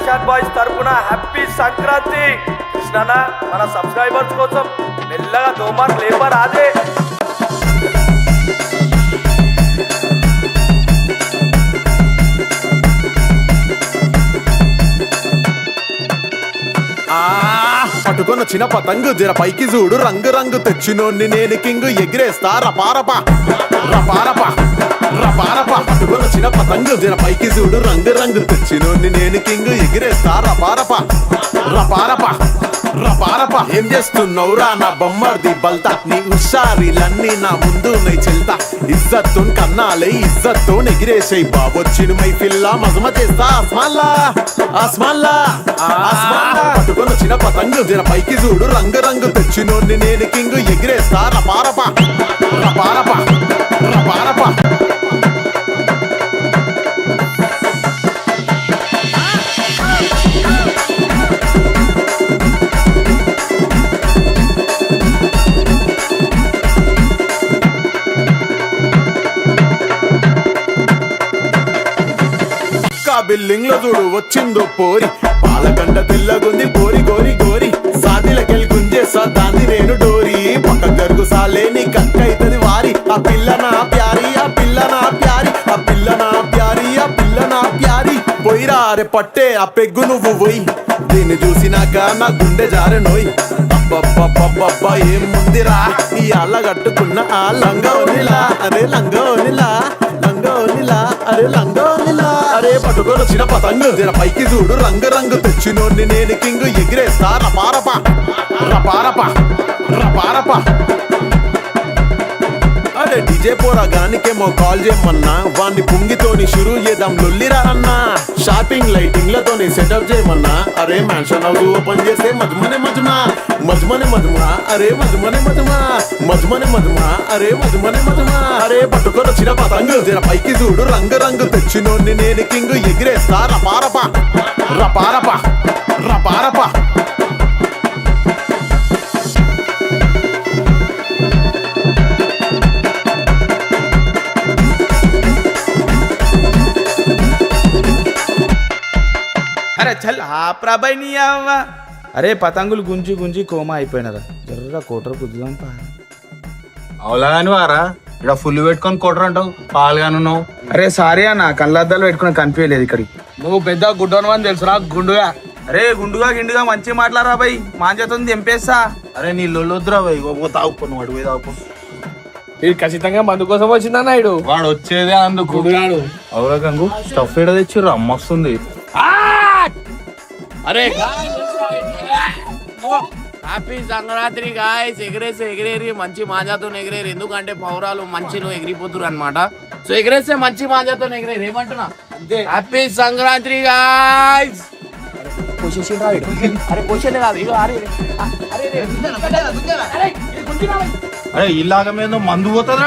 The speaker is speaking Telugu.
యాక్షన్ బాయ్స్ తరపున హ్యాపీ సంక్రాంతి. కృష్ణన్న మన సబ్స్క్రైబర్స్ కోసం మెల్లగా దోమార్ లేబర్ అదే పట్టుకున్న చిన్న పతంగు జర పైకి చూడు రంగు రంగు తెచ్చినోన్ని నేను కింగు ఎగిరేస్తా రపారపా రపారపా రపారపా. పట్టుకున్న చిన్న పతంగు జర పైకి చూడు రంగు రంగు తెచ్చినోన్ని నేను కింగు ఎగిరేస్తా రపారపా రపారపా రపారపా. ఏం చేస్తున్నావురా నా బొమ్మర్ది బల్తా, నీ హుషారీలన్నీ నా ముందు నై చెల్తా. ఇజ్జత్తు కన్నాలే ఇజ్జత్తు ఎగిరేసాయి బాబొచ్చిన మై పిల్ల మజమ చేస్తా ఆస్మాన్లా ఆస్మాన్లా ఆస్మాన్లా. పట్టుకున్న చిన్న పతంగు జర పైకి చూడు రంగు రంగు తెచ్చినోన్ని నేను కింగు ఎగిరేస్తా రపారపా రపారపా రపారపా. బిల్డింగ్ లో చూడు వచ్చిందో పోరి, పాలకంట తెల్లగుంది పోరి గోరి గోరి. సాదిలకెళ్ళి గుంజేసా దాన్ని నేను డోరి, పక్క జరుగు సాలే నీ కక్కైతది వారి. ఆ పిల్ల నా ప్యారి ఆ పిల్ల నా ప్యారి ఆ పిల్ల నా ప్యారి ఆ పిల్ల నా ప్యారి. పోయిరా అరే పట్టే ఆ పెగ్గు నువ్వు పోయి, దీన్ని చూసినాక నా గుండె జారె నోయ్. అబ్బబ్బబ్బబ్బబ్బా ఏం ముందిరా ఈ అల్ల కట్టుకున్న ఆ లంగా ఓనిలా అరే లంగా ఓనిలా లంగా ఓనిలా అరే లంగా ఓనిలా. అరే పట్టుకొని వచ్చిన పతంగు జర పైకి చూడు రంగు రంగు తెచ్చినోన్ని నేను కింగు ఎగిరేస్తా రపారపా రపారపా రపారపా. అరే డీజే పోరా గానికేమో కాల్ చేయమన్నా, వాణ్ణి పుంగితోని షురూ చేద్దాం లొల్లిరా అన్నా. షాపింగ్ లైటింగ్ లతోని సెటప్ చేయమన్నా, అరే మ్యాన్షన్ హౌస్ ఓపెన్ చేస్తే మజ్మనే మజ్మా మజ్మనే మజ్మా అరే మజ్మనే మజ్మా మజ్మనే మజ్మా అరే మజ్మనే మజ్మా. అరే పట్టుకొని వచ్చిన పతంగు జర పైకి చూడు రంగు రంగు తెచ్చినోన్ని నేను కింగు ఎగిరేస్తా రపారపా రపారపా రపారపా. అరే చల్ ఆప్రాబాయ్ నీ అవ్వ. అరే పతంగులు గుంజి గుంజి కోమా అయిపోయినారా, జర్ర కోటర కుద్దుదాం పా. అవులా కాని వారా ఇక్కడ ఫుల్ పెట్టుకొని కొట్టరు అంటావు, పాలుగానున్నావు. అరే సారీ అన్న కళ్ళద్దాలు పెట్టుకుని కనిపించలేదు ఇక్కడికి. నువ్వు పెద్ద గుడ్డను అని తెలుసురా గుండుగా. అరే గుండుగా గిండుగా మంచి మాట్లాడరా బాయ్, మాంజతుంది ఎంపేస్తా. అరే నీ లొల్లొద్దురా బాయ్, తాగుపోను వాడు పోయి తాగుపో. ఇది ఖచ్చితంగా మందు కోసం వచ్చిందన్న ఇడు. వాడు వచ్చేదే అందుకు. అవురా గంగు స్టఫ్ ఏడ తెచ్చిర్రు అమ్మొస్తుంది. అరే హ్యాపీ సంక్రాంతి గాయ్స్. ఎగిరేరి మంచి మాంజాతో ఎగిరేరు, ఎందుకంటే పౌరాలు మంచిలో ఎగిరిపోతురు అనమాట. సో ఎగిరేస్తే మంచి మాంజాతో ఎగిరేరు ఏమంటున్నా. Happy Sankranti guys. అరే క్వశ్చన్ కాదు ఇగో. అరే ఇలాగ మీద మందు పోతుందా.